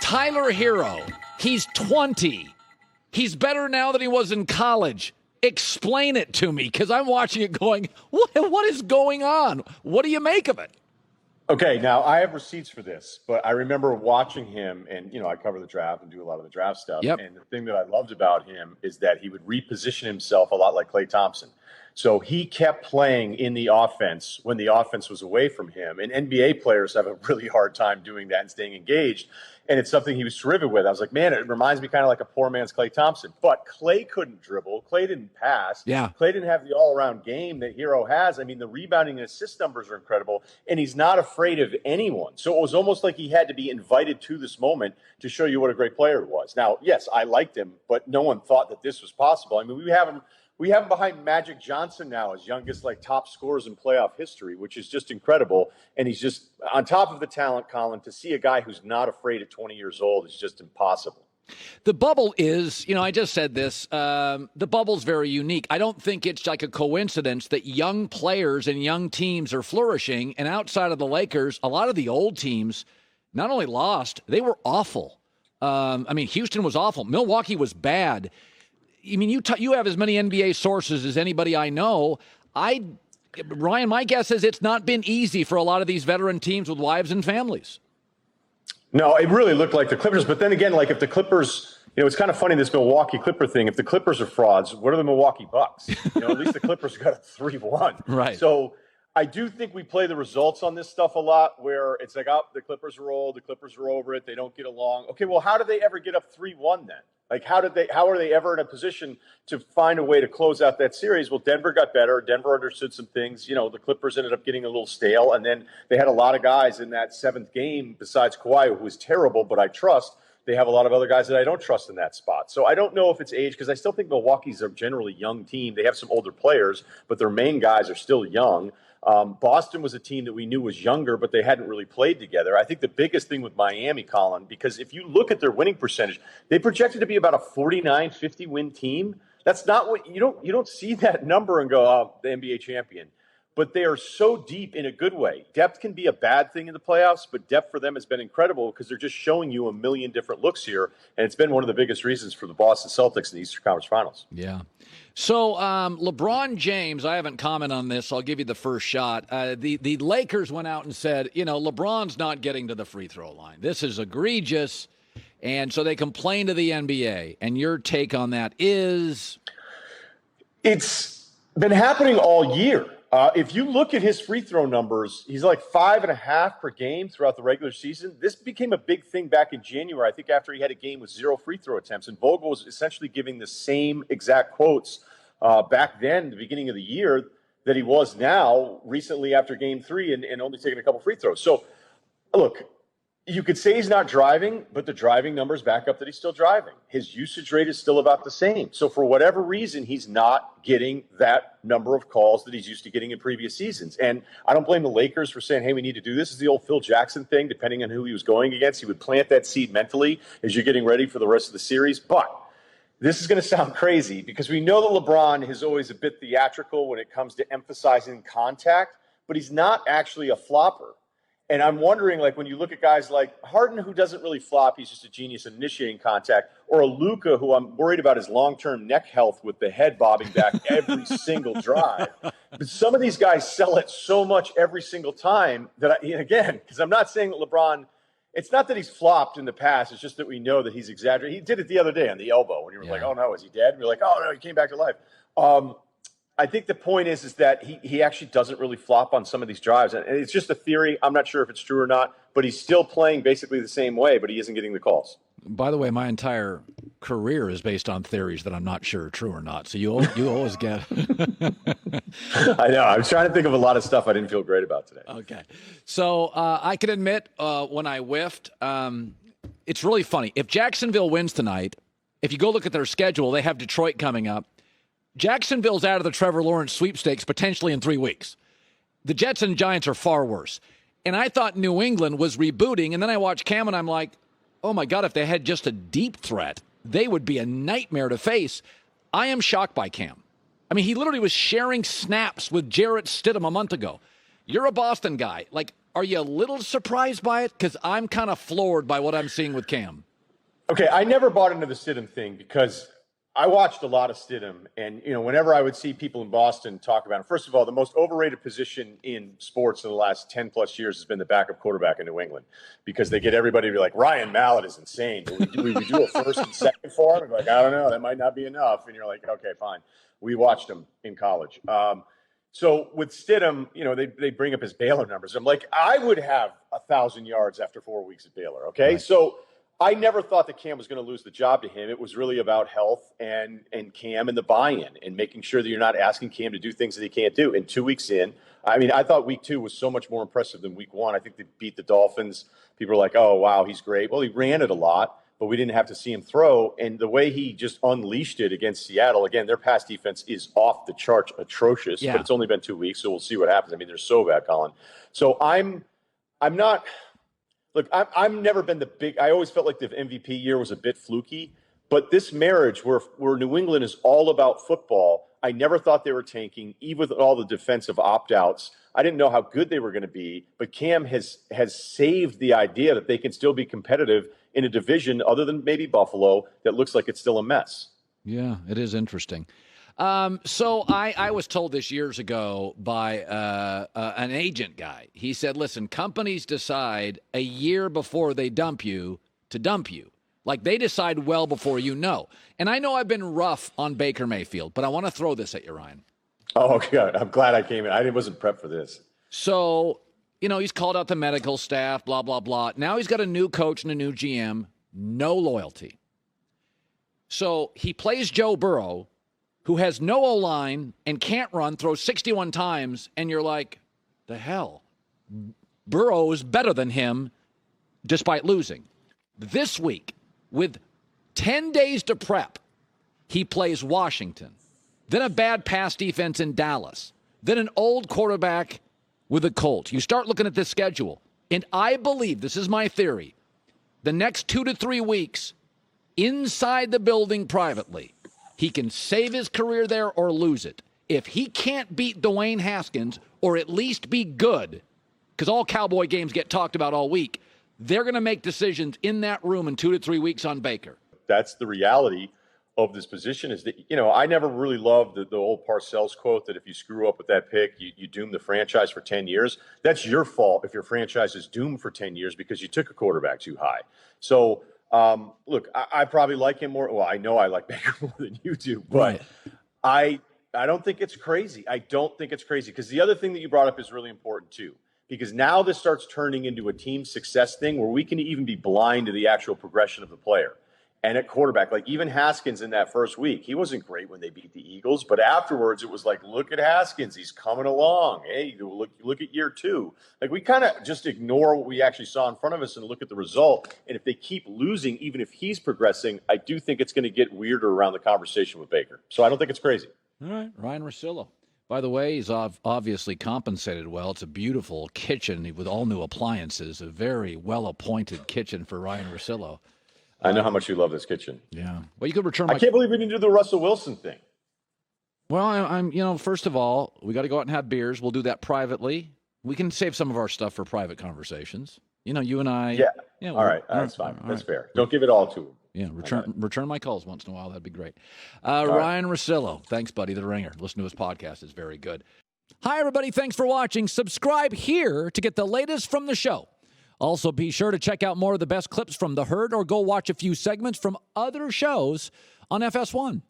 Tyler Herro, he's 20. He's better now than he was in college. Explain it to me, because I'm watching it going, what is going on? What do you make of it? Okay, now I have receipts for this, but I remember watching him, and I cover the draft and do a lot of the draft stuff. Yep. And the thing that I loved about him is that he would reposition himself a lot like Klay Thompson. So he kept playing in the offense when the offense was away from him. And NBA players have a really hard time doing that and staying engaged. And it's something he was terrific with. I was like, man, it reminds me kind of like a poor man's Klay Thompson. But Klay couldn't dribble. Klay didn't pass. Yeah. Klay didn't have the all-around game that Herro has. I mean, the rebounding and assist numbers are incredible. And he's not afraid of anyone. So it was almost like he had to be invited to this moment to show you what a great player he was. Now, yes, I liked him, but no one thought that this was possible. I mean, we have him behind Magic Johnson now as youngest top scorers in playoff history, which is just incredible. And he's just on top of the talent, Colin. To see a guy who's not afraid at 20 years old is just impossible. The bubble is, I just said this, the bubble's very unique. I don't think it's like a coincidence that young players and young teams are flourishing. And outside of the Lakers, a lot of the old teams not only lost, they were awful. Houston was awful. Milwaukee was bad. I mean, you have as many NBA sources as anybody I know. Ryan, my guess is it's not been easy for a lot of these veteran teams with wives and families. No, it really looked like the Clippers. But then again, if the Clippers, it's kind of funny, this Milwaukee Clipper thing. If the Clippers are frauds, what are the Milwaukee Bucks? At least the Clippers got a 3-1. Right. So I do think we play the results on this stuff a lot where it's like, the Clippers are old, the Clippers are over it, they don't get along. Okay, well, how did they ever get up 3-1 then? How are they ever in a position to find a way to close out that series? Well, Denver got better. Denver understood some things. The Clippers ended up getting a little stale, and then they had a lot of guys in that seventh game besides Kawhi, who was terrible, but I trust. They have a lot of other guys that I don't trust in that spot. So I don't know if it's age, because I still think Milwaukee's a generally young team. They have some older players, but their main guys are still young. Boston was a team that we knew was younger, but they hadn't really played together. I think the biggest thing with Miami, Colin, because if you look at their winning percentage, they projected to be about a 49-50 win team. That's not what you don't see that number and go, the NBA champion. But they are so deep in a good way. Depth can be a bad thing in the playoffs, but depth for them has been incredible because they're just showing you a million different looks here. And it's been one of the biggest reasons for the Boston Celtics in the Eastern Conference Finals. Yeah. So LeBron James, I haven't commented on this, so I'll give you the first shot. The Lakers went out and said, LeBron's not getting to the free throw line. This is egregious. And so they complained to the NBA. And your take on that is? It's been happening all year. If you look at his free throw numbers, he's like 5.5 per game throughout the regular season. This became a big thing back in January, I think, after he had a game with 0 free throw attempts. And Vogel was essentially giving the same exact quotes back then, the beginning of the year, that he was now, recently after game 3 and only taking a couple free throws. So, look, you could say he's not driving, but the driving numbers back up that he's still driving. His usage rate is still about the same. So for whatever reason, he's not getting that number of calls that he's used to getting in previous seasons. And I don't blame the Lakers for saying, hey, we need to do this. It's the old Phil Jackson thing. Depending on who he was going against, he would plant that seed mentally as you're getting ready for the rest of the series. But this is going to sound crazy because we know that LeBron is always a bit theatrical when it comes to emphasizing contact, but he's not actually a flopper. And I'm wondering, when you look at guys like Harden, who doesn't really flop, he's just a genius at initiating contact, or a Luka, who I'm worried about his long-term neck health with the head bobbing back every single drive. But some of these guys sell it so much every single time that, because I'm not saying that LeBron, it's not that he's flopped in the past, it's just that we know that he's exaggerating. He did it the other day on the elbow when you were like, oh, no, is he dead? And you're like, oh, no, he came back to life. I think the point is that he actually doesn't really flop on some of these drives. And it's just a theory. I'm not sure if it's true or not, but he's still playing basically the same way, but he isn't getting the calls. By the way, my entire career is based on theories that I'm not sure are true or not. So you always get. I know. I was trying to think of a lot of stuff I didn't feel great about today. Okay. So I can admit when I whiffed, it's really funny. If Jacksonville wins tonight, if you go look at their schedule, they have Detroit coming up. Jacksonville's out of the Trevor Lawrence sweepstakes potentially in 3 weeks. The Jets and Giants are far worse. And I thought New England was rebooting, and then I watched Cam, and I'm like, oh, my God, if they had just a deep threat, they would be a nightmare to face. I am shocked by Cam. I mean, he literally was sharing snaps with Jarrett Stidham a month ago. You're a Boston guy. Are you a little surprised by it? Because I'm kind of floored by what I'm seeing with Cam. Okay, I never bought into the Stidham thing because I watched a lot of Stidham, and whenever I would see people in Boston talk about him, first of all, the most overrated position in sports in the last 10 plus years has been the backup quarterback in New England, because they get everybody to be like, Ryan Mallett is insane. But we do a first and second for him, and like, I don't know, that might not be enough. And you're like, okay, fine. We watched him in college. So with Stidham, they bring up his Baylor numbers. I'm like, I would have 1,000 yards after 4 weeks at Baylor. Okay, right. So I never thought that Cam was going to lose the job to him. It was really about health and Cam and the buy-in and making sure that you're not asking Cam to do things that he can't do. And 2 weeks in, I mean, I thought week 2 was so much more impressive than week 1. I think they beat the Dolphins. People are like, oh, wow, he's great. Well, he ran it a lot, but we didn't have to see him throw. And the way he just unleashed it against Seattle, again, their pass defense is off the charts atrocious, but it's only been 2 weeks, so we'll see what happens. I mean, they're so bad, Colin. So I'm not – look, I've never been the big – I always felt like the MVP year was a bit fluky. But this marriage where New England is all about football, I never thought they were tanking, even with all the defensive opt-outs. I didn't know how good they were going to be. But Cam has saved the idea that they can still be competitive in a division other than maybe Buffalo that looks like it's still a mess. Yeah, it is interesting. So I was told this years ago by an agent guy. He said, listen, companies decide a year before they dump you to dump you. Like, they decide well before you know. And I know I've been rough on Baker Mayfield, but I want to throw this at you, Ryan. Oh, okay. I'm glad I came in. I wasn't prepped for this. So, he's called out the medical staff, blah, blah, blah. Now he's got a new coach and a new GM, no loyalty. So he plays Joe Burrow, who has no O-line and can't run, throws 61 times, and you're like, the hell? Burrow is better than him despite losing. This week, with 10 days to prep, he plays Washington, then a bad pass defense in Dallas, then an old quarterback with the Colts. You start looking at this schedule, and I believe, this is my theory, the next 2 to 3 weeks, inside the building privately, he can save his career there or lose it. If he can't beat Dwayne Haskins, or at least be good, because all Cowboy games get talked about all week, they're going to make decisions in that room in 2 to 3 weeks on Baker. That's the reality of this position is that, I never really loved the old Parcells quote that if you screw up with that pick, you doom the franchise for 10 years. That's your fault if your franchise is doomed for 10 years because you took a quarterback too high. So, look, I probably like him more. Well, I know I like Baker more than you do, but right. I don't think it's crazy. I don't think it's crazy because the other thing that you brought up is really important too. Because now this starts turning into a team success thing where we can even be blind to the actual progression of the player. And at quarterback, like even Haskins in that first week, he wasn't great when they beat the Eagles. But afterwards, it was like, look at Haskins. He's coming along. Hey, look at year 2. Like we kind of just ignore what we actually saw in front of us and look at the result. And if they keep losing, even if he's progressing, I do think it's going to get weirder around the conversation with Baker. So I don't think it's crazy. All right, Ryen Russillo. By the way, he's obviously compensated well. It's a beautiful kitchen with all new appliances, a very well-appointed kitchen for Ryen Russillo. I know how much you love this kitchen. Yeah. Well, you could return I can't believe we didn't do the Russell Wilson thing. Well, I'm first of all, we got to go out and have beers. We'll do that privately. We can save some of our stuff for private conversations. You and I. Yeah. All right. That's fine. That's fair. Don't give it all to him. Yeah, return my calls once in a while. That'd be great. Ryen Russillo, thanks, buddy. The Ringer. Listen to his podcast. It's very good. Hi, everybody. Thanks for watching. Subscribe here to get the latest from the show. Also, be sure to check out more of the best clips from The Herd or go watch a few segments from other shows on FS1.